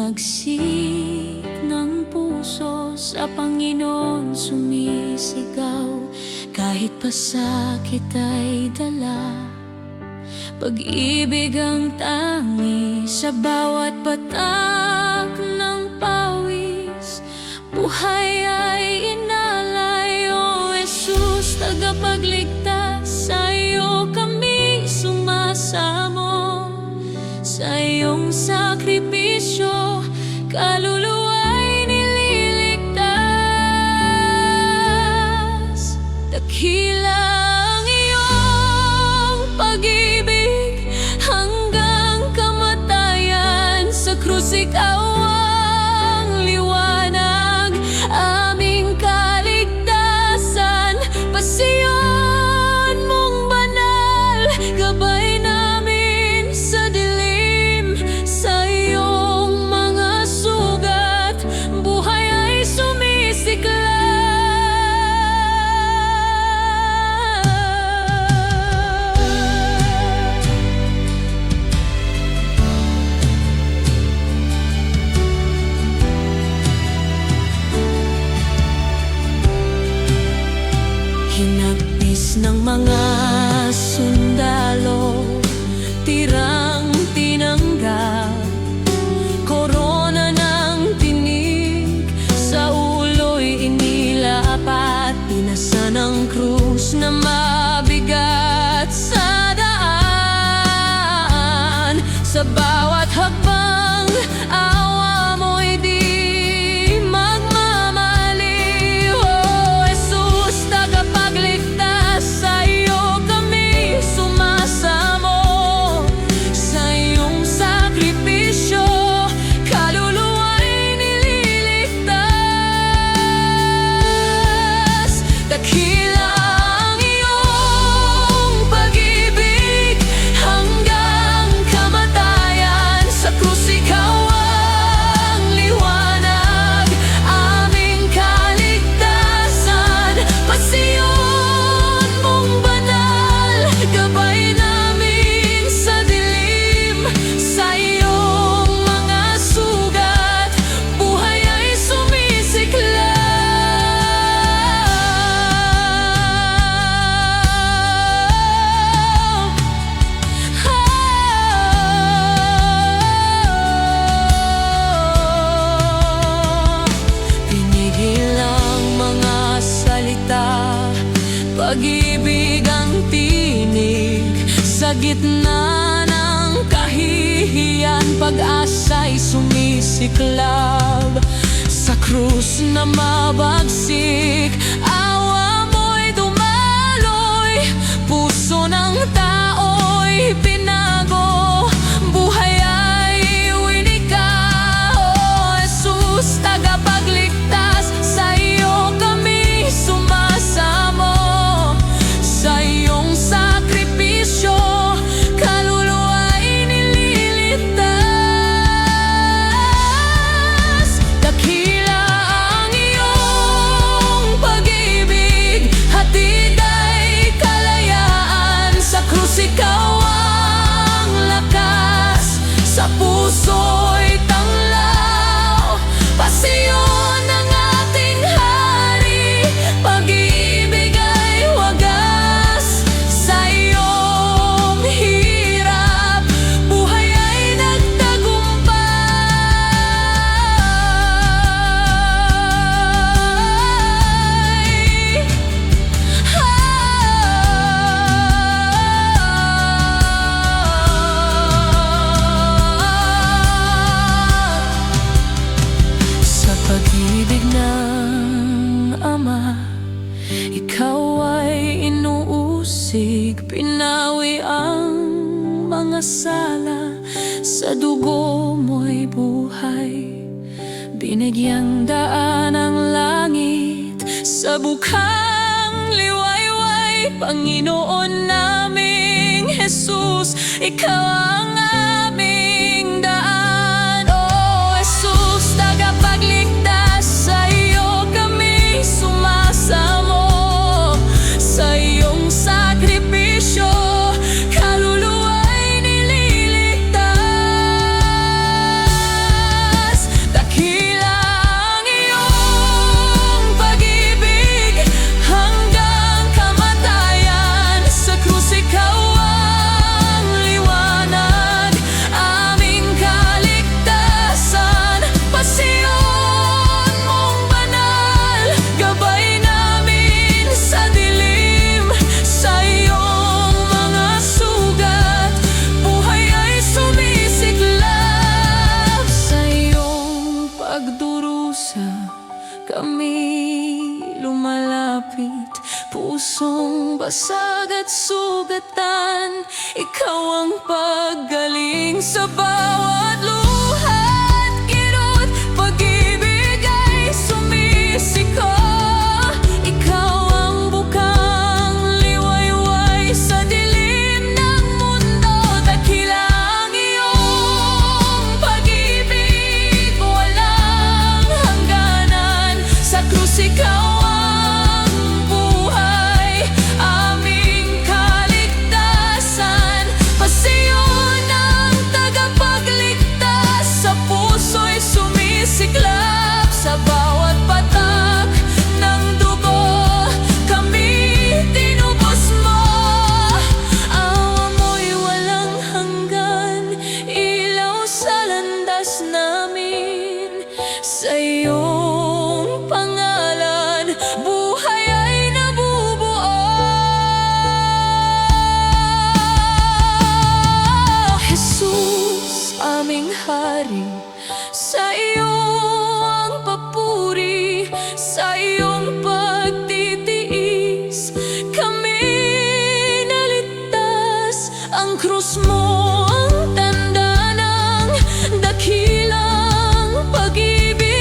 Hinagsik ng puso sa Panginoon sumisigaw. Kahit pa sakit ay dala, pag-ibig ang tangi sa bawat patak ng pawis. Buhay ay inalay, O Jesus, tagapagligtas. Sa iyo kami sumasamo, sa iyong sakripisyo, kaluluwa'y nililigtas. Dakila ang iyong pag-ibig, hanggang kamatayan. Sa krus ikaw ang liwanag, aming kaligtasan. Pasiyon mong banal, gabay namin sa dilim. Sa iyong mga sugat, buhay ay sumisikla. Hinagpis ng mga sundalo, tirang tinanggap, korona ng tinig, sa ulo'y inilapat. Pinasa ng krus na mabigat sa daan. Sa bawat hakbang, awa mo'y di magmamali. O Jesus, tagapagligtas, sa iyo kami sumasamo. Sa iyong sakripisyo, kaluluwa'y nililigtas. Dakila ang iyong pag-ibig, hanggang kamatayan. Sa krus ikaw ang liwanag, aming kaligtasan. Pasiyon mong banal, gabay namin sa dilim. Sa iyong mga sugat, buhay ay sumisikla. Pinigil ang mga salita, pag-ibig ang tinig. Sa gitna ng kahihiyan, pag-asa'y sumisiklab. Sa krus na mabagsik, awa mo'y dumaloy. Puso ng tao'y pinago, buhay ay winika. O Jesus, tagapagligtas, sa iyo kami sumasamo. Sa iyong sakripisyo, kaluluwa'y nililigtas. Dakila ang iyong pag-ibig, hatid ay kalayaan. Sa krus ikaw ang lakas, sa puso'y tanglaw. Pasiyon ng ating hari, pag-ibig ay wagas. Sa iyong hirap, buhay ay nagtagumpay. Sa pag-ibig ng Ama, ikaw ay inuusig. Pinawi ang mga sala, sa dugo mo'y buhay. Binigyang daan ang langit, sa bukhang liwayway. Panginoon naming Jesus, ikaw ang aming daan. O Jesus, tagapagligtas, sa iyo kami sumasamo. Sa iyong sakripisyo, kaluluwa'y nililigtas. basag at sugatan. Ikaw ang paggaling sa bawat luha at kirot. Pag-ibig ay sumisika. Ikaw ang bukang liwayway sa dilim ng mundo. Dakila ang iyong pag-ibig, walang hangganan. Sa krus ikaw sa iyong pangalan, buhay ay nabubuo. Jesus, aming Hari, sa iyo ang papuri. Sa iyong pagtitiis kami naligtas. Ang krus mo ang tanda ng dakilang pag-ibig.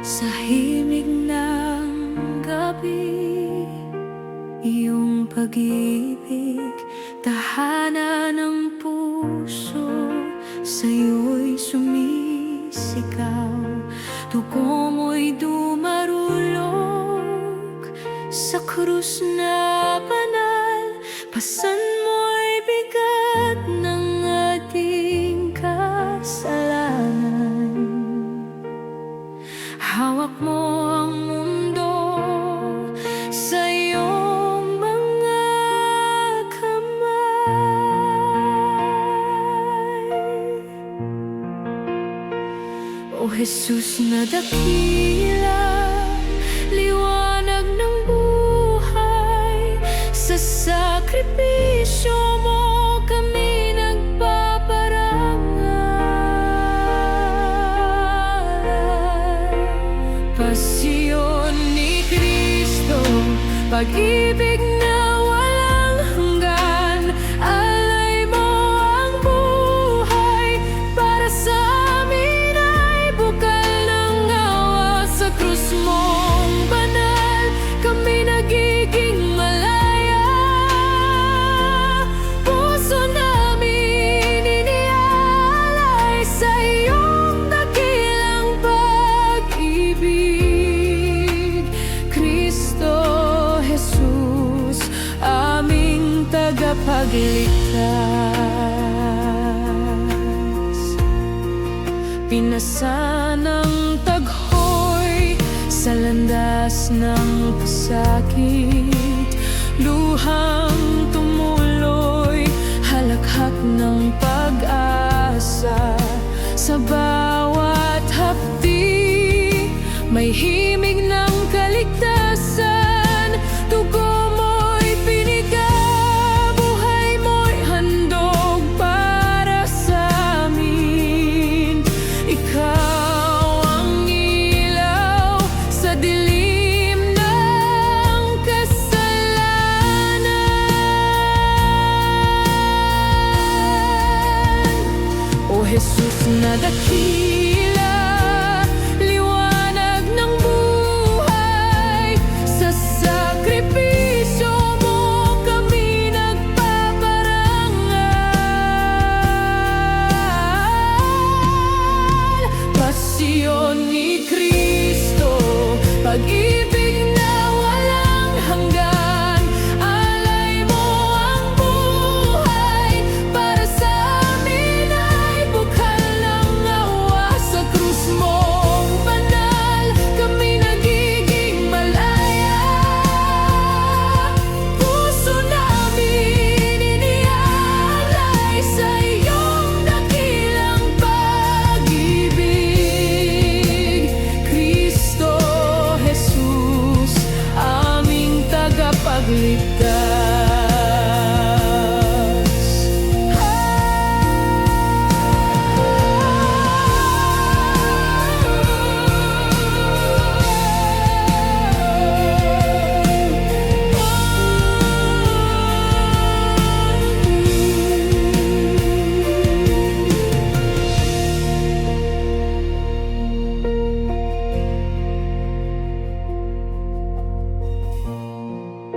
Sa himig ng gabi, iyong pag-ibig, tahanan ng puso, sa'yo'y sumisigaw. Dugo mo'y dumarulog sa krus na banal. Pasan mo'y bigat ng ating kasalanan. Hawak mo ang mundo sa iyong mga kamay. O Jesus na dakila, liwanag ng buhay, sa sakripisyo mo kami Pasyon ni Kristo, pag-ibig na walang hanggan. Alay mo ang buhay, para sa amin ay bukal ng awa. Sa krus mong banal, kami nagiging malaya. Puso namin inialay sa iyong dakilang pag-ibig. Tagapagligtas, pinasa ng taghoy sa landas ng pasakit, luhang tumuloy, halakhak ng pag-asa. Sa bawat hapdi, may himig ng kaligtasan. Dugo mo'y piniga, buhay mo'y handog para sa amin. Ikaw ang ilaw sa dilim ng kasalanan. O Jesus na dakila, liwanag ng buhay, sa sakripisyo mo kami nagpaparangal. Pasyon pag-ibig na walang hanggan. Alay mo ang buhay para sa amin ay bukal ng awa. Sa krus mong banal kami nagiging malaya. Puso namin inialay sa iyong dakilang pag-ibig. Kristo Jesus, aming tagapagligtas.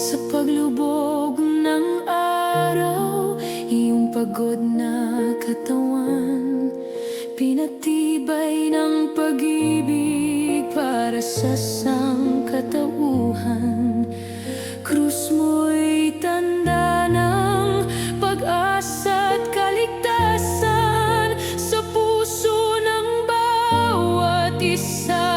Sa paglubog ng araw, iyong pagod na katawan pinatibay ng pag-ibig para sa sangkatauhan. Krus mo'y tanda ng pag-asa at kaligtasan sa puso ng bawat isa.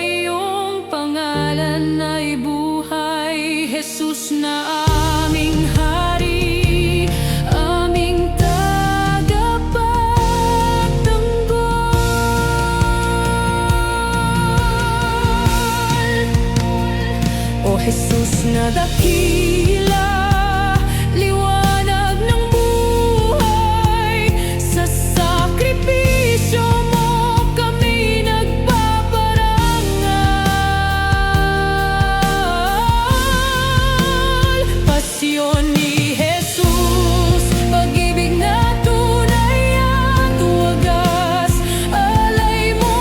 Iyong pangalan ay buhay, Jesus na aming Hari, aming tagapagtanggol. O Jesus na dakila, liwanag ng buhay, sa sakripisyo mo kami nagpaparangal. Pasyon ni Jesus, pag-ibig na tunay at wagas. Alay mo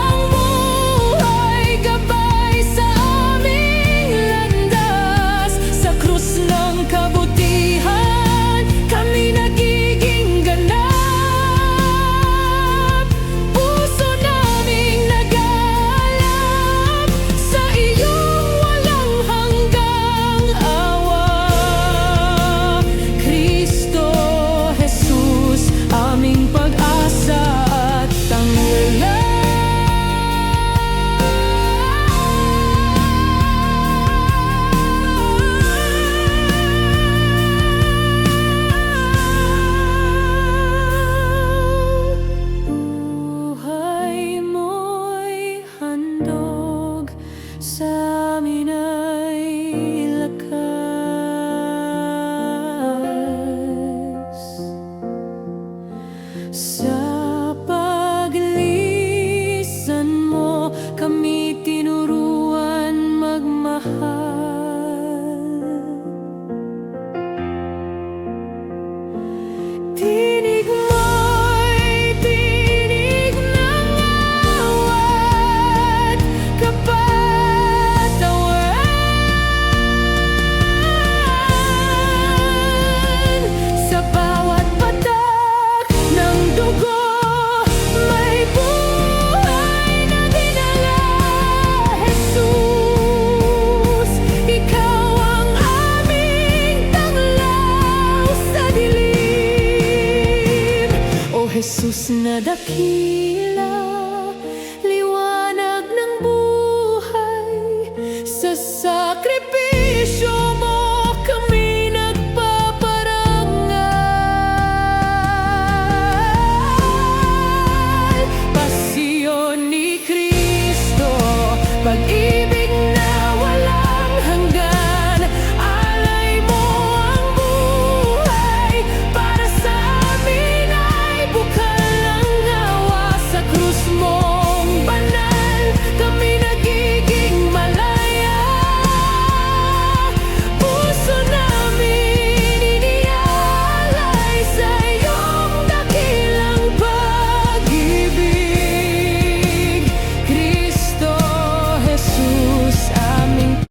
ang buhay, gabay sa aming landas. Sa krus ng kabutihan kami nagiging ganap. Puso naming nag-aalab sa iyong walang hanggang awa. Kristo Jesus, aming pag-asa at tanglalan. Buhay mo'y handog, sa amin ay lakas. Sa paglisan mo kami tinuruan magmahal. Tinig mo'y tinig ng awat, kapatawaran. Sa bawat patak ng dugo may buhay na dinala. Jesus, ikaw ang aming tanglaw sa dilim. O Jesus na dakila, liwanag ng buhay, sa